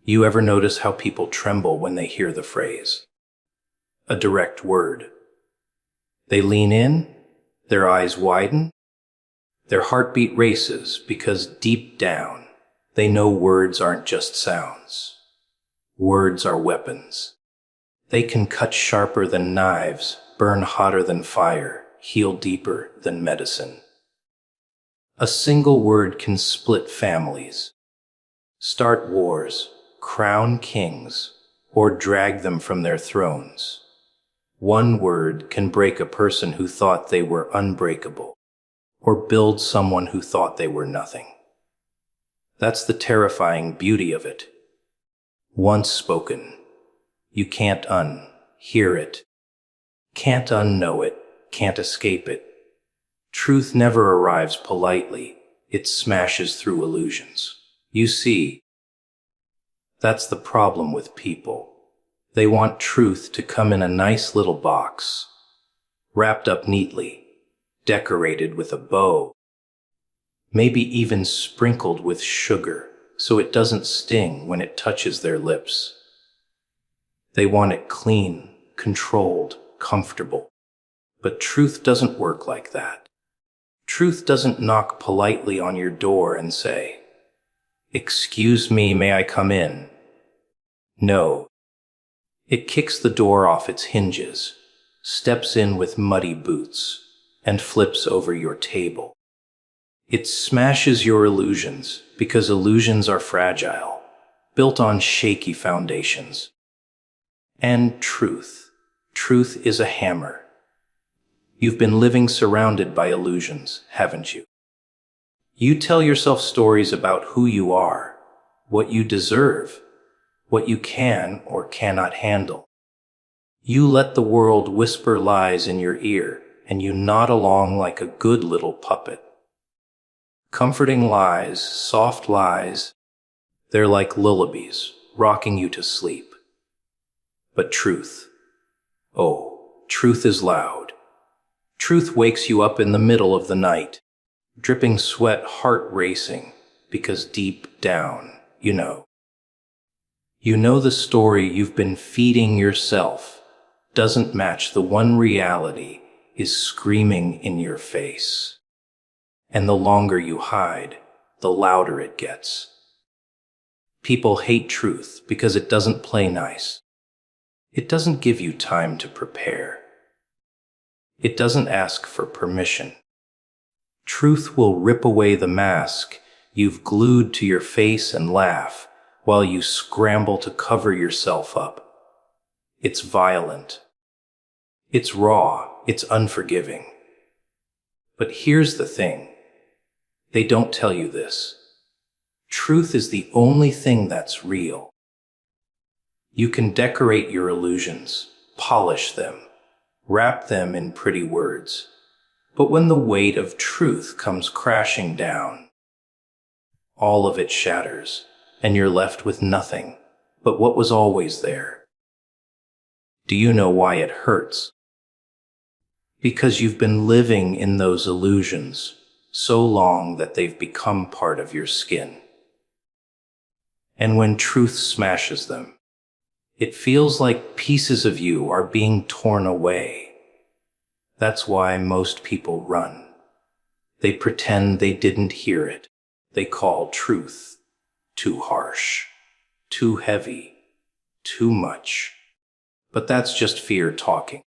You ever notice how people tremble when they hear the phrase, a direct word? They lean in, their eyes widen, their heartbeat races because deep down, they know words aren't just sounds. Words are weapons. They can cut sharper than knives, burn hotter than fire, heal deeper than medicine. A single word can split families, start wars, crown kings, or drag them from their thrones. One word can break a person who thought they were unbreakable, or build someone who thought they were nothing. That's the terrifying beauty of it. Once spoken, you can't unhear it, can't unknow it, can't escape it. Truth never arrives politely, it smashes through illusions. You see, that's the problem with people. They want truth to come in a nice little box, wrapped up neatly, decorated with a bow, maybe even sprinkled with sugar so it doesn't sting when it touches their lips. They want it clean, controlled, comfortable. But truth doesn't work like that. Truth doesn't knock politely on your door and say, "Excuse me, may I come in?" No. It kicks the door off its hinges, steps in with muddy boots, and flips over your table. It smashes your illusions because illusions are fragile, built on shaky foundations. And truth is a hammer. You've been living surrounded by illusions, haven't you? You tell yourself stories about who you are, what you deserve, what you can or cannot handle. You let the world whisper lies in your ear, and you nod along like a good little puppet. Comforting lies, soft lies, they're like lullabies, rocking you to sleep. But truth, oh, truth is loud. Truth wakes you up in the middle of the night, dripping sweat, heart racing, because deep down, you know the story you've been feeding yourself doesn't match the one reality is screaming in your face. And the longer you hide, the louder it gets. People hate truth because it doesn't play nice. It doesn't give you time to prepare. It doesn't ask for permission. Truth will rip away the mask you've glued to your face and laugh while you scramble to cover yourself up. It's violent. It's raw. It's unforgiving. But here's the thing. They don't tell you this. Truth is the only thing that's real. You can decorate your illusions, polish them, wrap them in pretty words. But when the weight of truth comes crashing down, all of it shatters, and you're left with nothing but what was always there. Do you know why it hurts? Because you've been living in those illusions so long that they've become part of your skin. And when truth smashes them, it feels like pieces of you are being torn away. That's why most people run. They pretend they didn't hear it. They call truth too harsh, too heavy, too much. But that's just fear talking.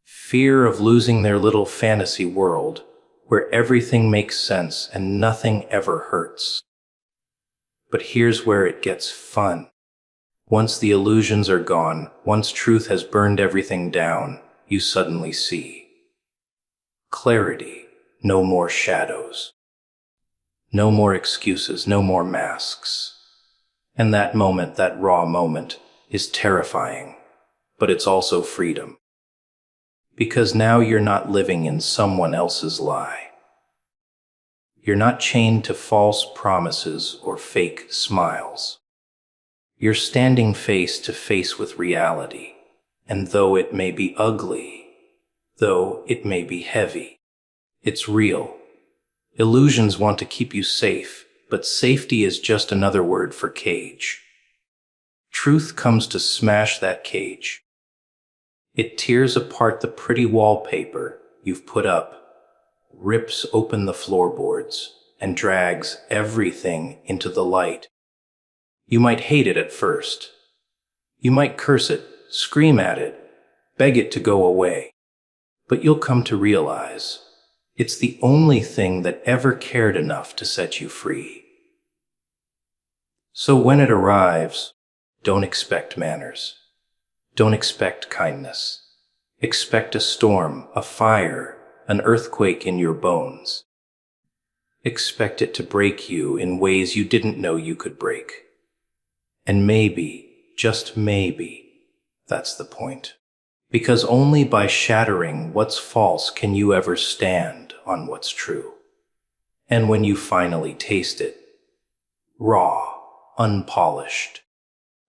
Fear of losing their little fantasy world where everything makes sense and nothing ever hurts. But here's where it gets fun. Once the illusions are gone, once truth has burned everything down, you suddenly see clarity, no more shadows, no more excuses, no more masks. And that moment, that raw moment, is terrifying, but it's also freedom. Because now you're not living in someone else's lie. You're not chained to false promises or fake smiles. You're standing face to face with reality, and though it may be ugly, though it may be heavy, it's real. Illusions want to keep you safe, but safety is just another word for cage. Truth comes to smash that cage. It tears apart the pretty wallpaper you've put up, rips open the floorboards, and drags everything into the light. You might hate it at first. You might curse it, scream at it, beg it to go away. But you'll come to realize it's the only thing that ever cared enough to set you free. So when it arrives, don't expect manners. Don't expect kindness. Expect a storm, a fire, an earthquake in your bones. Expect it to break you in ways you didn't know you could break. And maybe, just maybe, that's the point. Because only by shattering what's false can you ever stand on what's true. And when you finally taste it, raw, unpolished,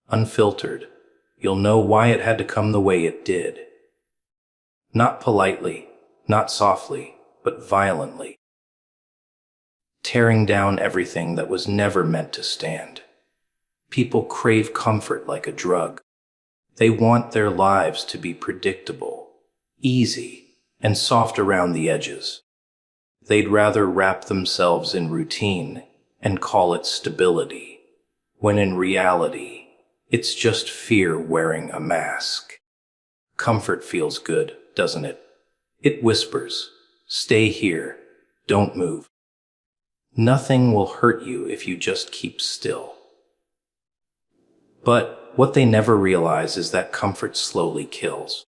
unfiltered, you'll know why it had to come the way it did. Not politely, not softly, but violently. Tearing down everything that was never meant to stand. People crave comfort like a drug. They want their lives to be predictable, easy, and soft around the edges. They'd rather wrap themselves in routine and call it stability, when in reality, it's just fear wearing a mask. Comfort feels good, doesn't it? It whispers, stay here, don't move. Nothing will hurt you if you just keep still. But what they never realize is that comfort slowly kills.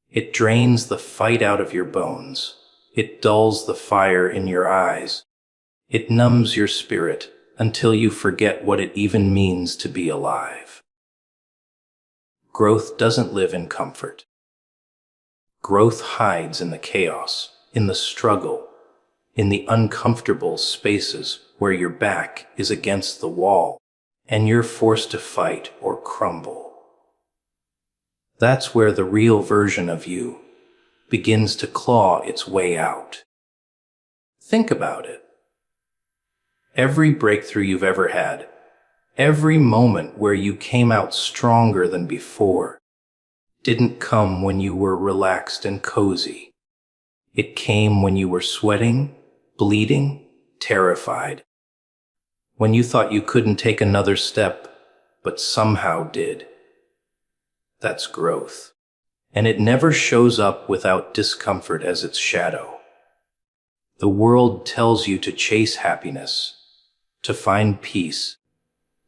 It drains the fight out of your bones. It dulls the fire in your eyes. It numbs your spirit until you forget what it even means to be alive. Growth doesn't live in comfort. Growth hides in the chaos, in the struggle, in the uncomfortable spaces where your back is against the wall and you're forced to fight or crumble. That's where the real version of you begins to claw its way out. Think about it. Every breakthrough you've ever had, every moment where you came out stronger than before, didn't come when you were relaxed and cozy. It came when you were sweating, bleeding, terrified. When you thought you couldn't take another step, but somehow did. That's growth. And it never shows up without discomfort as its shadow. The world tells you to chase happiness, to find peace,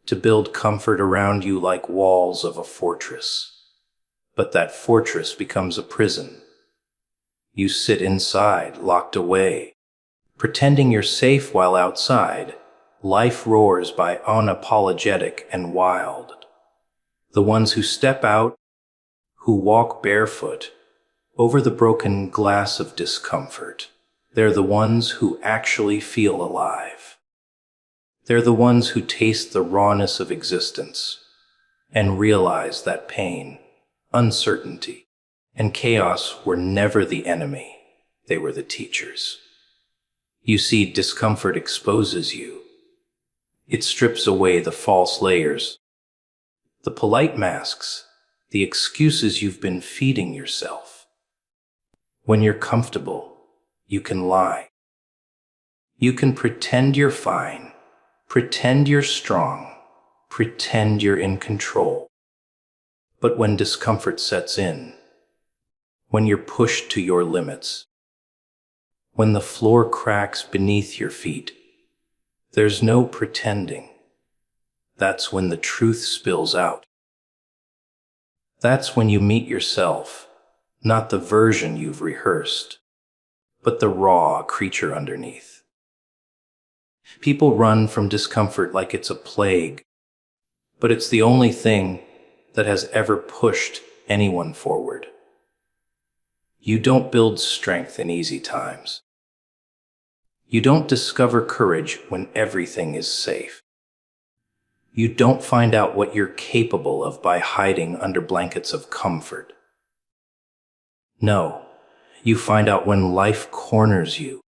to build comfort around you like walls of a fortress. But that fortress becomes a prison. You sit inside, locked away, pretending you're safe while outside. Life roars by unapologetic and wild. The ones who step out, who walk barefoot over the broken glass of discomfort, they're the ones who actually feel alive. They're the ones who taste the rawness of existence and realize that pain, uncertainty, and chaos were never the enemy. They were the teachers. You see, discomfort exposes you. It strips away the false layers, the polite masks, the excuses you've been feeding yourself. When you're comfortable, you can lie. You can pretend you're fine, pretend you're strong, pretend you're in control. But when discomfort sets in, when you're pushed to your limits, when the floor cracks beneath your feet, there's no pretending. That's when the truth spills out. That's when you meet yourself, not the version you've rehearsed, but the raw creature underneath. People run from discomfort like it's a plague, but it's the only thing that has ever pushed anyone forward. You don't build strength in easy times. You don't discover courage when everything is safe. You don't find out what you're capable of by hiding under blankets of comfort. No, you find out when life corners you,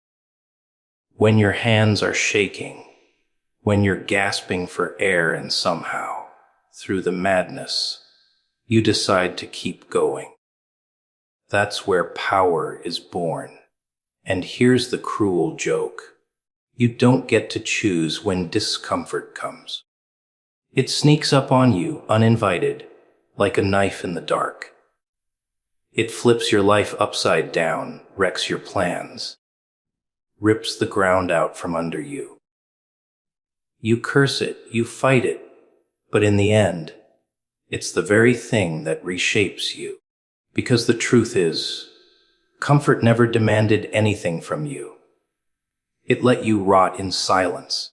when your hands are shaking, when you're gasping for air and somehow, through the madness, you decide to keep going. That's where power is born. And here's the cruel joke. You don't get to choose when discomfort comes. It sneaks up on you uninvited, like a knife in the dark. It flips your life upside down, wrecks your plans, rips the ground out from under you. You curse it, you fight it, but in the end, it's the very thing that reshapes you. Because the truth is, comfort never demanded anything from you. It let you rot in silence,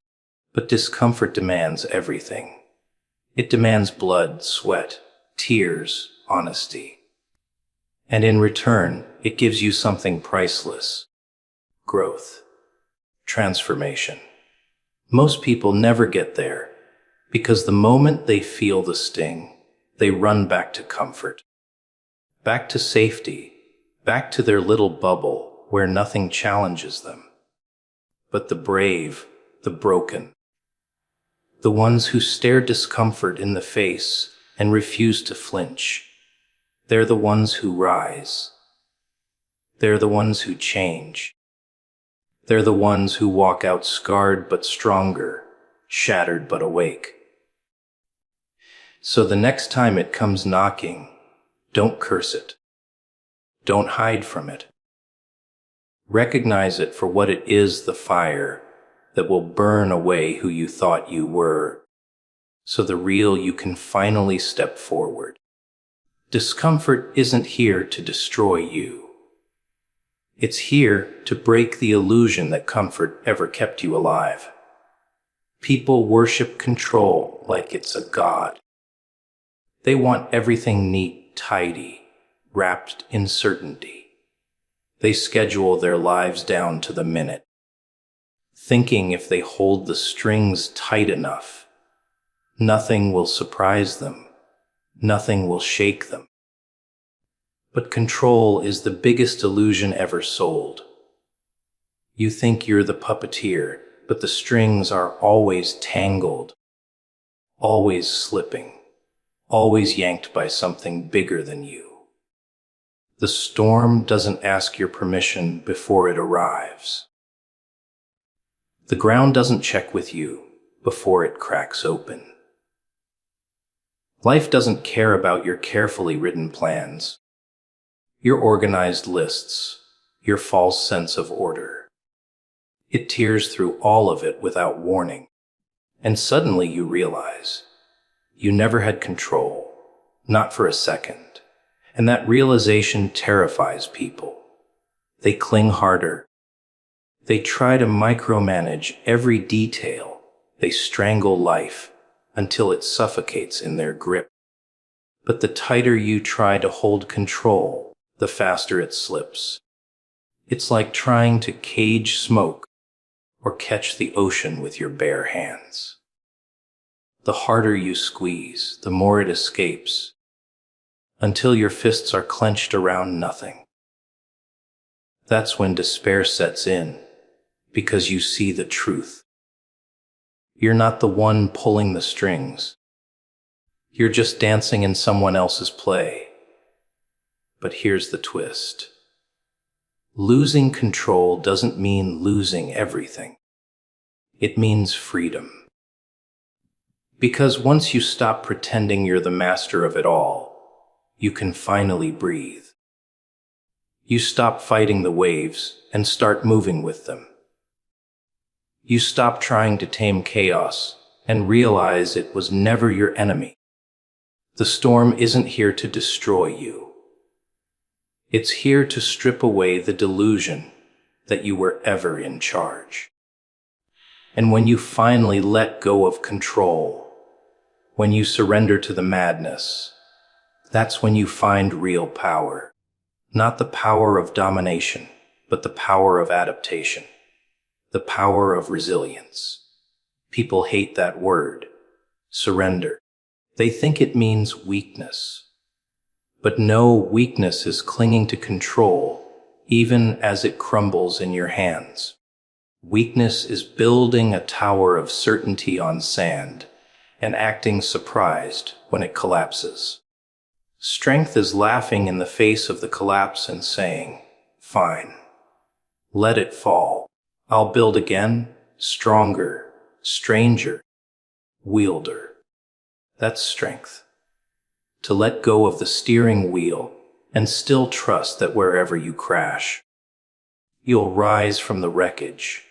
but discomfort demands everything. It demands blood, sweat, tears, honesty. And in return, it gives you something priceless. Growth. Transformation. Most people never get there, because the moment they feel the sting, they run back to comfort. Back to safety, back to their little bubble where nothing challenges them. But the brave, the broken, the ones who stare discomfort in the face and refuse to flinch, they're the ones who rise. They're the ones who change. They're the ones who walk out scarred but stronger, shattered but awake. So the next time it comes knocking, don't curse it. Don't hide from it. Recognize it for what it is, the fire that will burn away who you thought you were, so the real you can finally step forward. Discomfort isn't here to destroy you. It's here to break the illusion that comfort ever kept you alive. People worship control like it's a god. They want everything neat, tidy, wrapped in certainty. They schedule their lives down to the minute, thinking if they hold the strings tight enough, nothing will surprise them, nothing will shake them. But control is the biggest illusion ever sold. You think you're the puppeteer, but the strings are always tangled, always slipping, always yanked by something bigger than you. The storm doesn't ask your permission before it arrives. The ground doesn't check with you before it cracks open. Life doesn't care about your carefully written plans, your organized lists, your false sense of order. It tears through all of it without warning, and suddenly you realize you never had control, not for a second. And that realization terrifies people. They cling harder. They try to micromanage every detail. They strangle life until it suffocates in their grip. But the tighter you try to hold control, the faster it slips. It's like trying to cage smoke or catch the ocean with your bare hands. The harder you squeeze, the more it escapes, until your fists are clenched around nothing. That's when despair sets in, because you see the truth. You're not the one pulling the strings. You're just dancing in someone else's play. But here's the twist. Losing control doesn't mean losing everything. It means freedom. Because once you stop pretending you're the master of it all, you can finally breathe. You stop fighting the waves and start moving with them. You stop trying to tame chaos and realize it was never your enemy. The storm isn't here to destroy you. It's here to strip away the delusion that you were ever in charge. And when you finally let go of control, when you surrender to the madness, that's when you find real power. Not the power of domination, but the power of adaptation. The power of resilience. People hate that word, surrender. They think it means weakness. But no, weakness is clinging to control, even as it crumbles in your hands. Weakness is building a tower of certainty on sand and acting surprised when it collapses. Strength is laughing in the face of the collapse and saying, "Fine. Let it fall. I'll build again, stronger, stranger, wielder." That's strength. To let go of the steering wheel and still trust that wherever you crash, you'll rise from the wreckage.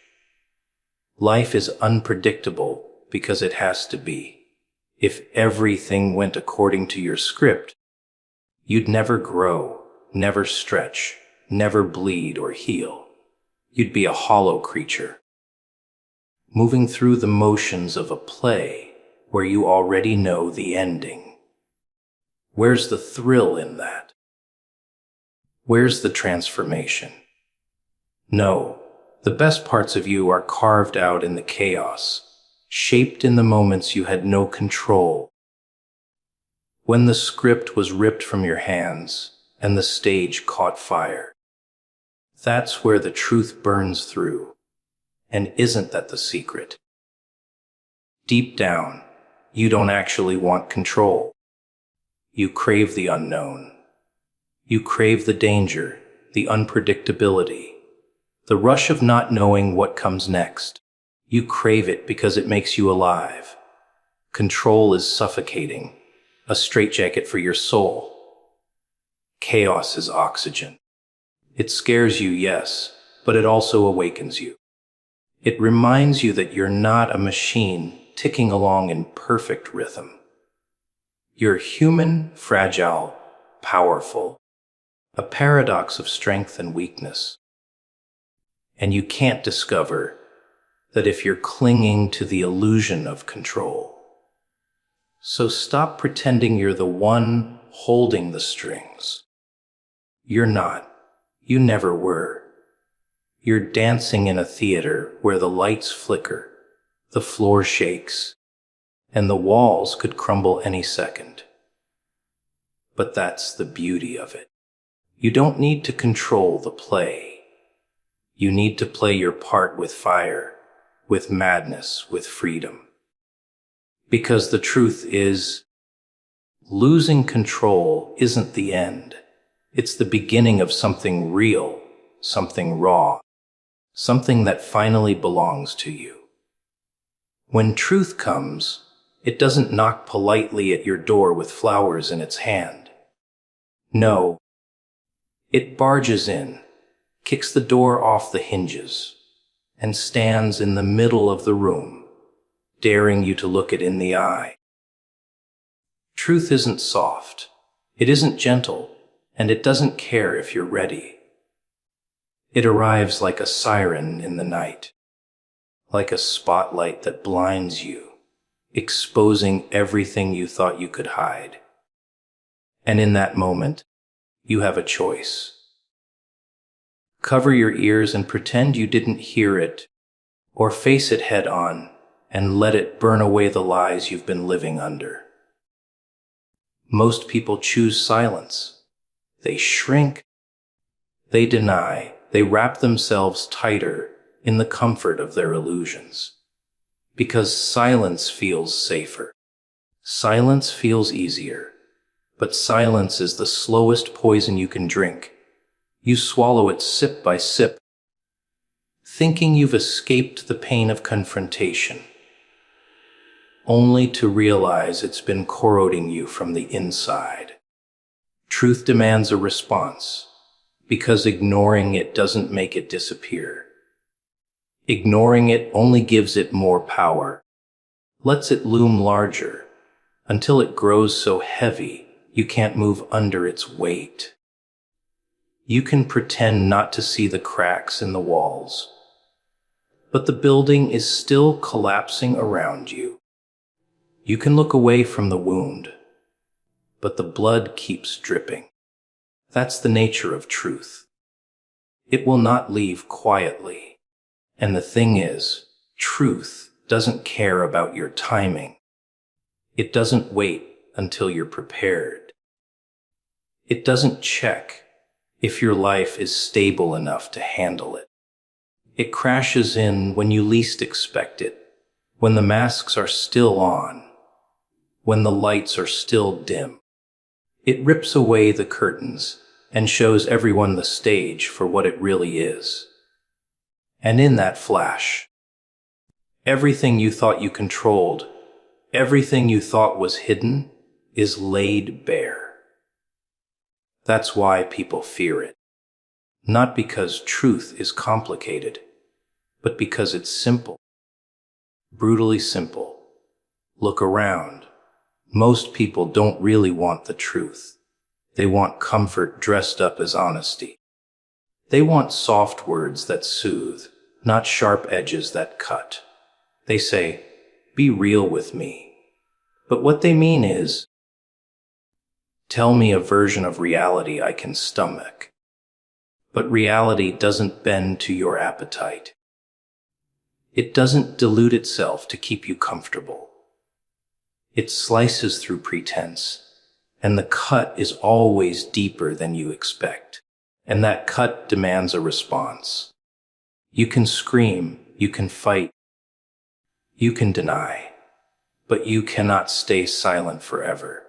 Life is unpredictable because it has to be. If everything went according to your script, you'd never grow, never stretch, never bleed or heal. You'd be a hollow creature, moving through the motions of a play where you already know the ending. Where's the thrill in that? Where's the transformation? No, the best parts of you are carved out in the chaos, shaped in the moments you had no control. When the script was ripped from your hands and the stage caught fire. That's where the truth burns through. And isn't that the secret? Deep down, you don't actually want control. You crave the unknown. You crave the danger, the unpredictability, the rush of not knowing what comes next. You crave it because it makes you alive. Control is suffocating, a straitjacket for your soul. Chaos is oxygen. It scares you, yes, but it also awakens you. It reminds you that you're not a machine ticking along in perfect rhythm. You're human, fragile, powerful, a paradox of strength and weakness. And you can't discover that if you're clinging to the illusion of control. So stop pretending you're the one holding the strings. You're not. You never were. You're dancing in a theater where the lights flicker, the floor shakes, and the walls could crumble any second. But that's the beauty of it. You don't need to control the play. You need to play your part with fire, with madness, with freedom. Because the truth is, losing control isn't the end. It's the beginning of something real, something raw, something that finally belongs to you. When truth comes, it doesn't knock politely at your door with flowers in its hand. No, it barges in, kicks the door off the hinges, and stands in the middle of the room, daring you to look it in the eye. Truth isn't soft, it isn't gentle, and it doesn't care if you're ready. It arrives like a siren in the night, like a spotlight that blinds you, exposing everything you thought you could hide. And in that moment, you have a choice. Cover your ears and pretend you didn't hear it, or face it head on and let it burn away the lies you've been living under. Most people choose silence. They shrink, they deny, they wrap themselves tighter in the comfort of their illusions. Because silence feels safer. Silence feels easier. But silence is the slowest poison you can drink. You swallow it sip by sip, thinking you've escaped the pain of confrontation, only to realize it's been corroding you from the inside. Truth demands a response, because ignoring it doesn't make it disappear. Ignoring it only gives it more power, lets it loom larger, until it grows so heavy you can't move under its weight. You can pretend not to see the cracks in the walls, but the building is still collapsing around you. You can look away from the wound, but the blood keeps dripping. That's the nature of truth. It will not leave quietly. And the thing is, truth doesn't care about your timing. It doesn't wait until you're prepared. It doesn't check if your life is stable enough to handle it. It crashes in when you least expect it, when the masks are still on, when the lights are still dim. It rips away the curtains and shows everyone the stage for what it really is. And in that flash, everything you thought you controlled, everything you thought was hidden, is laid bare. That's why people fear it. Not because truth is complicated, but because it's simple. Brutally simple. Look around. Most people don't really want the truth. They want comfort dressed up as honesty. They want soft words that soothe, not sharp edges that cut. They say, "Be real with me." But what they mean is, tell me a version of reality I can stomach. But reality doesn't bend to your appetite. It doesn't dilute itself to keep you comfortable. It slices through pretense, and the cut is always deeper than you expect. And that cut demands a response. You can scream, you can fight, you can deny, but you cannot stay silent forever.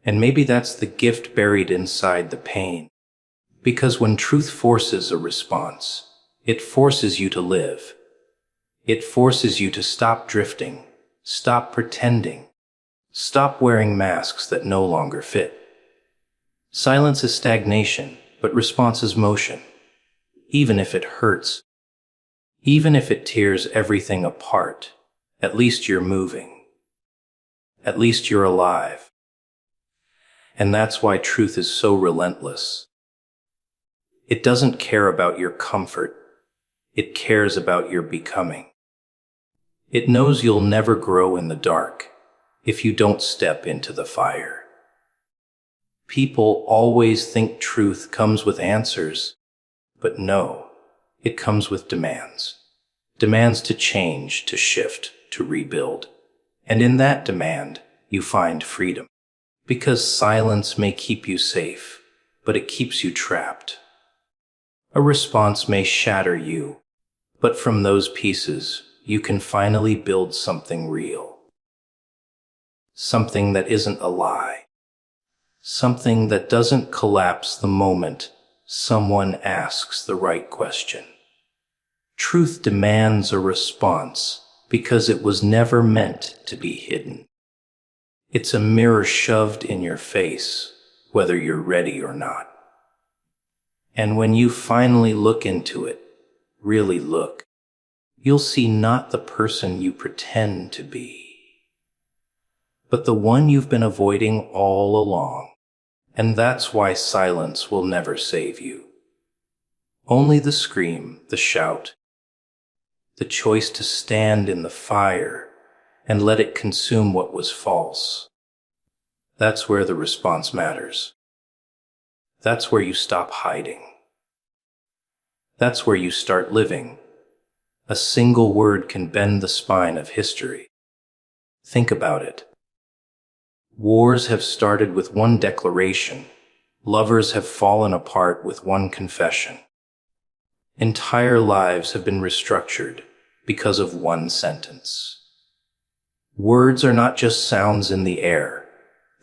And maybe that's the gift buried inside the pain. Because when truth forces a response, it forces you to live. It forces you to stop drifting, stop pretending, stop wearing masks that no longer fit. Silence is stagnation, but response is motion. Even if it hurts, even if it tears everything apart, at least you're moving. At least you're alive. And that's why truth is so relentless. It doesn't care about your comfort. It cares about your becoming. It knows you'll never grow in the dark if you don't step into the fire. People always think truth comes with answers, but no, it comes with demands. Demands to change, to shift, to rebuild. And in that demand, you find freedom. Because silence may keep you safe, but it keeps you trapped. A response may shatter you, but from those pieces, you can finally build something real. Something that isn't a lie. Something that doesn't collapse the moment someone asks the right question. Truth demands a response because it was never meant to be hidden. It's a mirror shoved in your face, whether you're ready or not. And when you finally look into it, really look, you'll see not the person you pretend to be, but the one you've been avoiding all along. And that's why silence will never save you. Only the scream, the shout, the choice to stand in the fire and let it consume what was false. That's where the response matters. That's where you stop hiding. That's where you start living. A single word can bend the spine of history. Think about it. Wars have started with one declaration. Lovers have fallen apart with one confession. Entire lives have been restructured because of one sentence. Words are not just sounds in the air,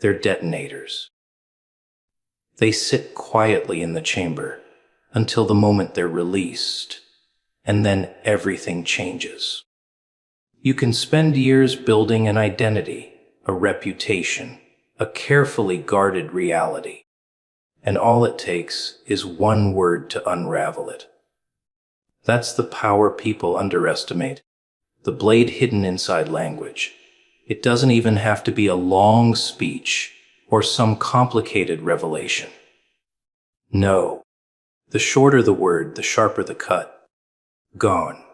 they're detonators. They sit quietly in the chamber until the moment they're released, and then everything changes. You can spend years building an identity, a reputation, a carefully guarded reality, and all it takes is one word to unravel it. That's the power people underestimate, the blade hidden inside language. It doesn't even have to be a long speech or some complicated revelation. No, the shorter the word, the sharper the cut. Gone.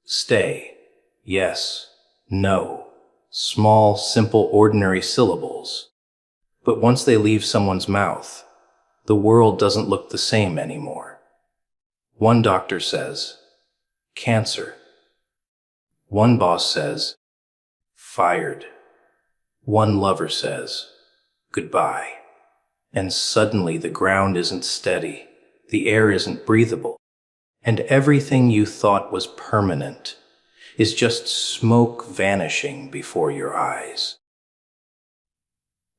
Stay. Yes. No. Small, simple, ordinary syllables. But once they leave someone's mouth, the world doesn't look the same anymore. One doctor says, cancer. One boss says, fired. One lover says, goodbye. And suddenly the ground isn't steady, the air isn't breathable, and everything you thought was permanent is just smoke vanishing before your eyes.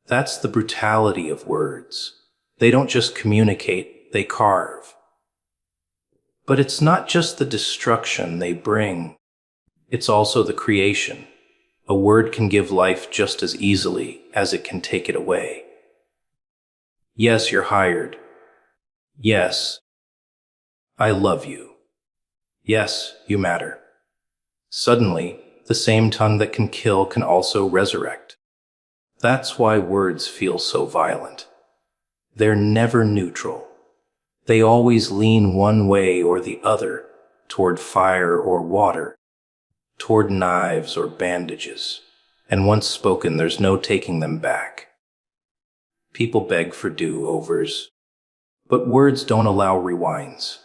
That's the brutality of words. They don't just communicate, they carve. But it's not just the destruction they bring, it's also the creation. A word can give life just as easily as it can take it away. Yes, you're hired. Yes, I love you. Yes, you matter. Suddenly, the same tongue that can kill can also resurrect. That's why words feel so violent. They're never neutral. They always lean one way or the other, toward fire or water, toward knives or bandages. And once spoken, there's no taking them back. People beg for do-overs, but words don't allow rewinds.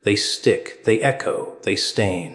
They stick, they echo, they stain.